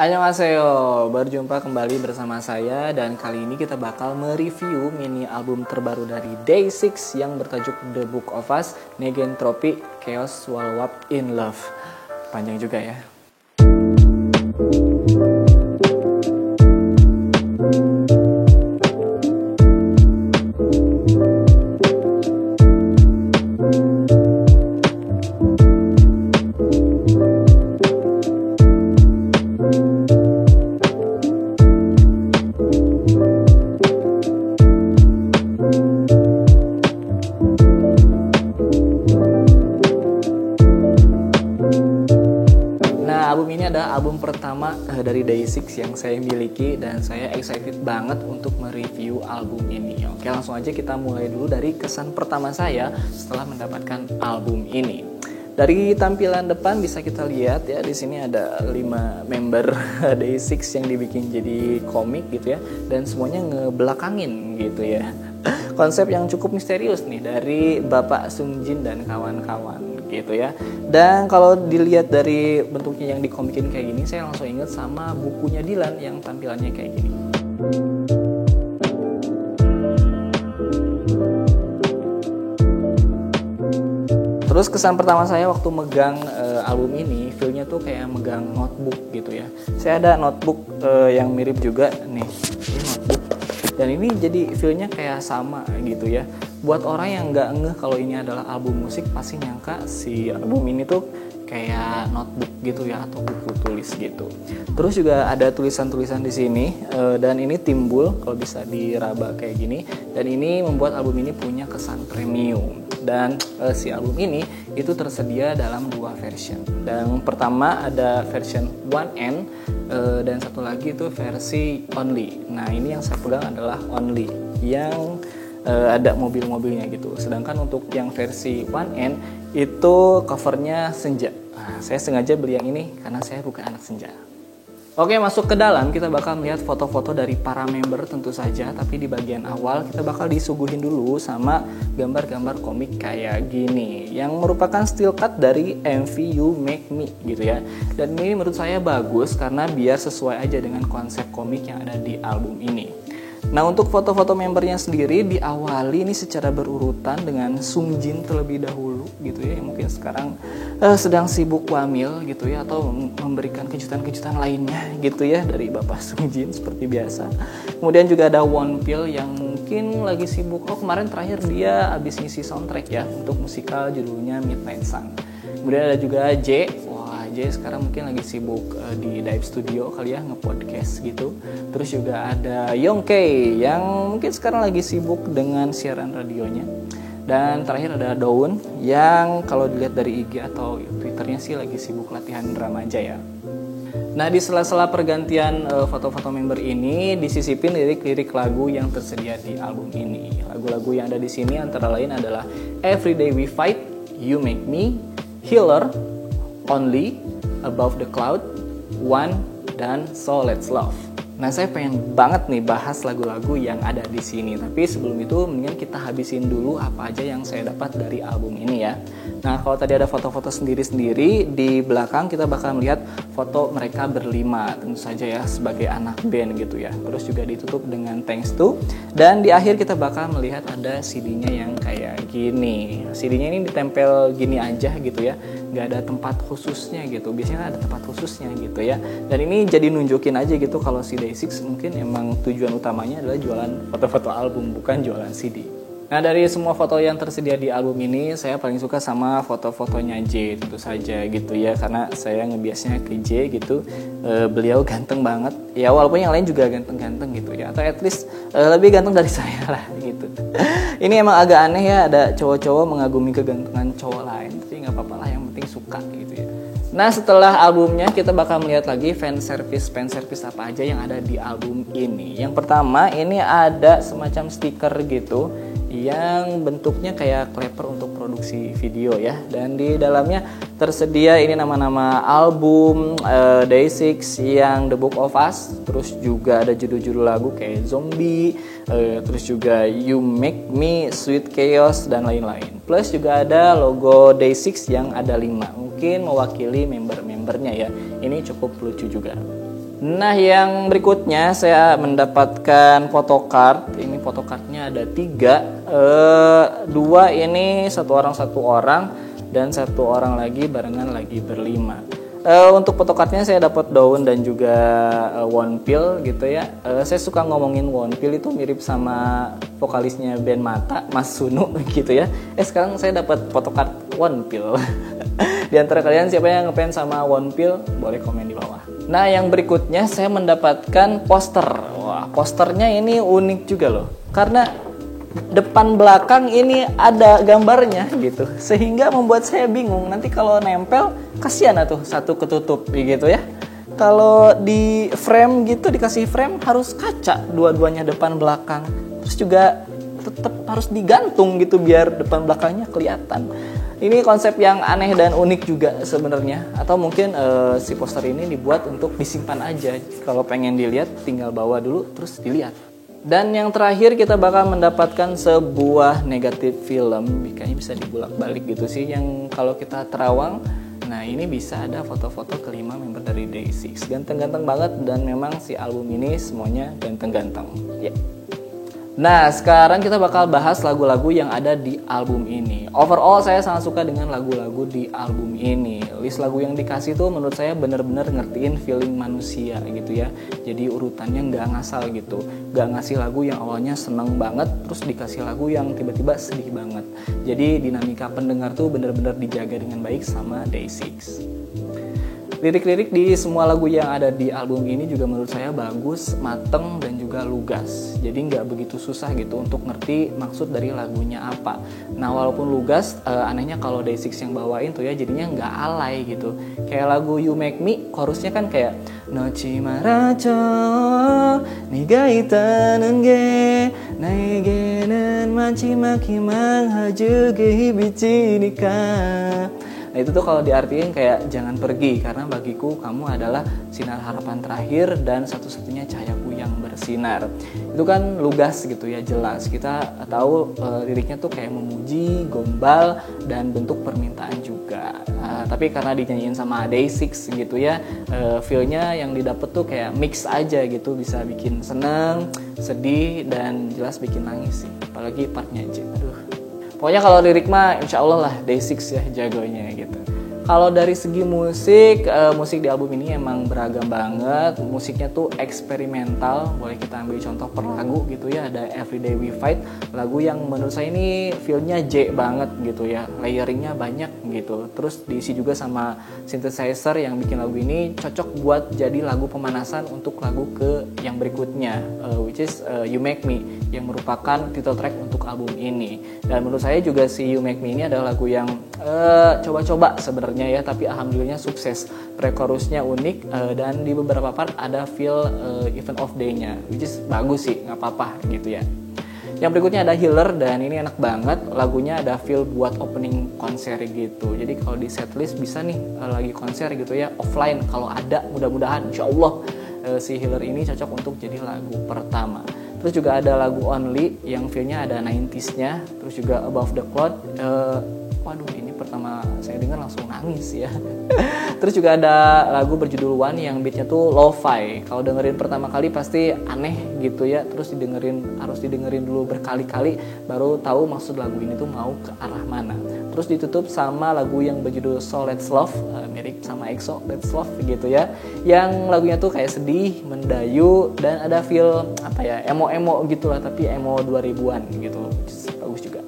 Annyeonghaseyo, berjumpa kembali bersama saya dan kali ini kita bakal mereview mini album terbaru dari Day6 yang bertajuk The Book of Us, Negentropy, Chaos, Swallow Up in Love. Panjang juga ya. Album ini adalah album pertama dari Day6 yang saya miliki dan saya excited banget untuk mereview album ini. Oke, langsung aja kita mulai dulu dari kesan pertama saya setelah mendapatkan album ini. Dari tampilan depan bisa kita lihat ya, di sini ada 5 member Day6 yang dibikin jadi komik gitu ya, dan semuanya ngebelakangin gitu ya. Konsep yang cukup misterius nih dari Bapak Sungjin dan kawan-kawan gitu ya. Dan kalau dilihat dari bentuknya yang dikomikin kayak gini, saya langsung inget sama bukunya Dylan yang tampilannya kayak gini. Terus kesan pertama saya waktu megang album ini, feel-nya tuh kayak megang notebook gitu ya. Saya ada notebook yang mirip juga nih, ini notebook. Dan ini jadi feel-nya kayak sama gitu ya. Buat orang yang nggak ngeh kalau ini adalah album musik, pasti nyangka si album ini tuh kayak notebook gitu ya, atau buku tulis gitu. Terus juga ada tulisan-tulisan di sini, dan ini timbul kalau bisa diraba kayak gini. Dan ini membuat album ini punya kesan premium. Dan si album ini itu tersedia dalam 2 version. Dan pertama ada version 1N, dan satu lagi itu versi only. Nah ini yang saya pegang adalah only, yang ada mobil-mobilnya gitu. Sedangkan untuk yang versi 1N itu covernya senja. Nah, saya sengaja beli yang ini karena saya bukan anak senja. Oke, masuk ke dalam kita bakal melihat foto-foto dari para member tentu saja. Tapi di bagian awal kita bakal disuguhin dulu sama gambar-gambar komik kayak gini, yang merupakan still cut dari MV You Make Me gitu ya. Dan ini menurut saya bagus karena biar sesuai aja dengan konsep komik yang ada di album ini. Nah, untuk foto-foto membernya sendiri diawali ini secara berurutan dengan Sungjin terlebih dahulu gitu ya, yang mungkin sekarang sedang sibuk wamil gitu ya, atau memberikan kejutan-kejutan lainnya gitu ya dari Bapak Sungjin seperti biasa. Kemudian juga ada Wonpil yang mungkin lagi sibuk, kemarin terakhir dia habis ngisi soundtrack ya untuk musikal judulnya Midnight Sun. Kemudian ada juga J. J sekarang mungkin lagi sibuk di Dive Studio kali ya, nge-podcast gitu. Terus juga ada Youngkei yang mungkin sekarang lagi sibuk dengan siaran radionya. Dan terakhir ada Dawn yang kalau dilihat dari IG atau Twitternya sih lagi sibuk latihan drama aja ya. Nah, di sela-sela pergantian foto-foto member ini disisipin lirik-lirik lagu yang tersedia di album ini. Lagu-lagu yang ada di sini antara lain adalah Everyday We Fight, You Make Me, Healer, Only, Above the Cloud, One, dan So Let's Love. Nah, saya pengen banget nih bahas lagu-lagu yang ada di sini. Tapi sebelum itu mendingan kita habisin dulu apa aja yang saya dapat dari album ini ya. Nah, kalau tadi ada foto-foto sendiri-sendiri, di belakang kita bakal melihat foto mereka berlima, tentu saja ya sebagai anak band gitu ya. Terus juga ditutup dengan Thanks To. Dan di akhir kita bakal melihat ada CD-nya yang kayak gini. CD-nya ini ditempel gini aja gitu ya, nggak ada tempat khususnya gitu. Biasanya ada tempat khususnya gitu ya. Dan ini jadi nunjukin aja gitu kalau si Day6 mungkin emang tujuan utamanya adalah jualan foto-foto album, bukan jualan CD. Nah, dari semua foto yang tersedia di album ini, saya paling suka sama foto-fotonya J tentu saja gitu ya, karena saya ngebiasnya ke J gitu. Beliau ganteng banget ya, walaupun yang lain juga ganteng-ganteng gitu ya, atau at least lebih ganteng dari saya lah gitu. Ini emang agak aneh ya, ada cowok-cowok mengagumi kegantengan cowok lain, tapi nggak apa-apa lah, yang penting suka gitu ya. Nah, setelah albumnya kita bakal melihat lagi fan service apa aja yang ada di album ini. Yang pertama ini ada semacam stiker gitu yang bentuknya kayak clapper untuk produksi video ya. Dan di dalamnya tersedia ini nama-nama album Day6 yang The Book of Us. Terus juga ada judul-judul lagu kayak Zombie, terus juga You Make Me, Sweet Chaos, dan lain-lain. Plus juga ada logo Day6 yang ada 5, mungkin mewakili member-membernya ya. Ini cukup lucu juga. Nah, yang berikutnya saya mendapatkan photocard. Ini photocardnya ada 3, 2 ini satu orang, dan 1 orang lagi barengan lagi berlima. Untuk photocardnya saya dapat daun dan juga Wonpil gitu ya. Saya suka ngomongin Wonpil itu mirip sama vokalisnya band Mata, Mas Sunu gitu ya. Sekarang saya dapat photocard Wonpil. Di antara kalian siapa yang ngefans sama Wonpil? Boleh komen di bawah. Nah, yang berikutnya saya mendapatkan poster. Wah, posternya ini unik juga loh. Karena depan belakang ini ada gambarnya gitu. Sehingga membuat saya bingung. Nanti kalau nempel kasihan tuh satu ketutup gitu ya. Kalau di frame gitu, dikasih frame harus kaca dua-duanya depan belakang. Terus juga tetap harus digantung gitu biar depan belakangnya kelihatan. Ini konsep yang aneh dan unik juga sebenarnya. Atau mungkin si poster ini dibuat untuk disimpan aja. Kalau pengen dilihat tinggal bawa dulu terus dilihat. Dan yang terakhir kita bakal mendapatkan sebuah negatif film. Kayaknya bisa dibulak-balik gitu sih. Yang kalau kita terawang, nah ini bisa ada foto-foto kelima member dari Day6. Ganteng-ganteng banget dan memang si album ini semuanya ganteng-ganteng. Ya. Nah, sekarang kita bakal bahas lagu-lagu yang ada di album ini. Overall saya sangat suka dengan lagu-lagu di album ini. List lagu yang dikasih tuh menurut saya bener-bener ngertiin feeling manusia gitu ya. Jadi urutannya nggak ngasal gitu. Nggak ngasih lagu yang awalnya seneng banget, terus dikasih lagu yang tiba-tiba sedih banget. Jadi dinamika pendengar tuh bener-bener dijaga dengan baik sama Day6. Lirik-lirik di semua lagu yang ada di album ini juga menurut saya bagus, mateng, dan juga lugas. Jadi nggak begitu susah gitu untuk ngerti maksud dari lagunya apa. Nah, walaupun lugas, anehnya kalau Day6 yang bawain tuh ya jadinya nggak alay gitu. Kayak lagu You Make Me, chorusnya kan kayak Nochi maracho nigaitanen ge naigenen machi maki manghaju ge hibichi nikah. Nah, itu tuh kalau diartiin kayak jangan pergi karena bagiku kamu adalah sinar harapan terakhir dan satu-satunya cahayaku yang bersinar. Itu kan lugas gitu ya, jelas. Kita tahu liriknya tuh kayak memuji, gombal, dan bentuk permintaan juga. Tapi karena dinyanyiin sama Day6 gitu ya, feel-nya yang didapat tuh kayak mix aja gitu, bisa bikin seneng, sedih, dan jelas bikin nangis sih. Apalagi partnya aja. Aduh. Pokoknya kalau lirik mah insya Allah lah Day6 ya jagonya gitu. Kalau dari segi musik, musik di album ini emang beragam banget. Musiknya tuh eksperimental. Boleh kita ambil contoh per lagu gitu ya. Ada Everyday We Fight, lagu yang menurut saya ini feel-nya J banget gitu ya. Layering-nya banyak gitu. Terus diisi juga sama synthesizer yang bikin lagu ini cocok buat jadi lagu pemanasan untuk lagu ke yang berikutnya, which is You Make Me, yang merupakan title track untuk album ini. Dan menurut saya juga si You Make Me ini adalah lagu yang coba-coba sebenarnya ya, tapi alhamdulillahnya sukses. Pre-chorusnya unik, dan di beberapa part ada feel Even of Day-nya, which is bagus sih, nggak apa-apa gitu ya. Yang berikutnya ada Healer, dan ini enak banget. Lagunya ada feel buat opening konser gitu. Jadi kalau di setlist bisa nih lagi konser gitu ya, offline kalau ada, mudah-mudahan insya Allah si Healer ini cocok untuk jadi lagu pertama. Terus juga ada lagu Only yang feel-nya ada 90s-nya. Terus juga Above the Cloud. Waduh, ini pertama saya dengar langsung nangis ya. Terus juga ada lagu berjudul One yang beatnya tuh lo-fi. Kalau dengerin pertama kali pasti aneh gitu ya. Terus harus didengerin dulu berkali-kali baru tahu maksud lagu ini tuh mau ke arah mana. Terus ditutup sama lagu yang berjudul So Let's Love, mirip sama EXO, Let's Love gitu ya. Yang lagunya tuh kayak sedih, mendayu, dan ada feel apa ya, emo-emo gitu lah, tapi emo 2000-an gitu. Bagus juga.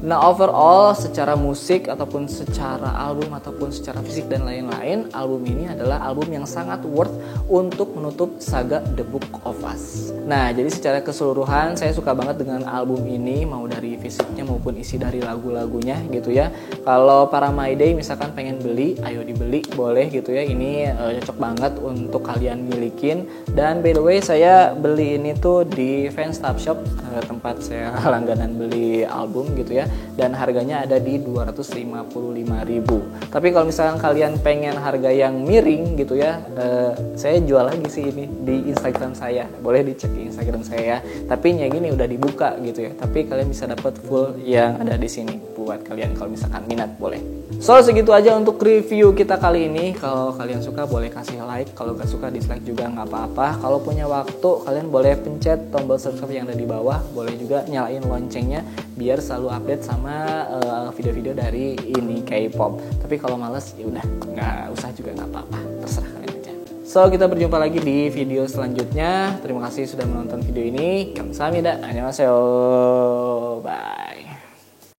Nah, overall secara musik ataupun secara album ataupun secara fisik dan lain-lain, album ini adalah album yang sangat worth untuk menutup saga The Book of Us. Nah, jadi secara keseluruhan saya suka banget dengan album ini, mau dari fisiknya maupun isi dari lagu-lagunya gitu ya. Kalau para My Day misalkan pengen beli, ayo dibeli, boleh gitu ya. Ini cocok banget untuk kalian milikin. Dan by the way, saya beli ini tuh di Fanstab Shop, tempat saya langganan beli album gitu ya. Dan harganya ada di 255.000. Tapi kalau misalkan kalian pengen harga yang miring gitu ya, saya jual lagi sih ini di Instagram saya. Boleh dicek di Instagram saya ya. Tapi yang gini udah dibuka gitu ya. Tapi kalian bisa dapat full yang ada di sini. buat kalian kalau misalkan minat boleh. So segitu aja untuk review kita kali ini. Kalau kalian suka boleh kasih like, kalau gak suka dislike juga nggak apa-apa. Kalau punya waktu kalian boleh pencet tombol subscribe yang ada di bawah, boleh juga nyalain loncengnya biar selalu update sama video-video dari ini K-pop. Tapi kalau males ya udah nggak usah juga nggak apa-apa, terserah kalian aja. So kita berjumpa lagi di video selanjutnya. Terima kasih sudah menonton video ini. Kamsahamnida, annyeonghaseyo, bye.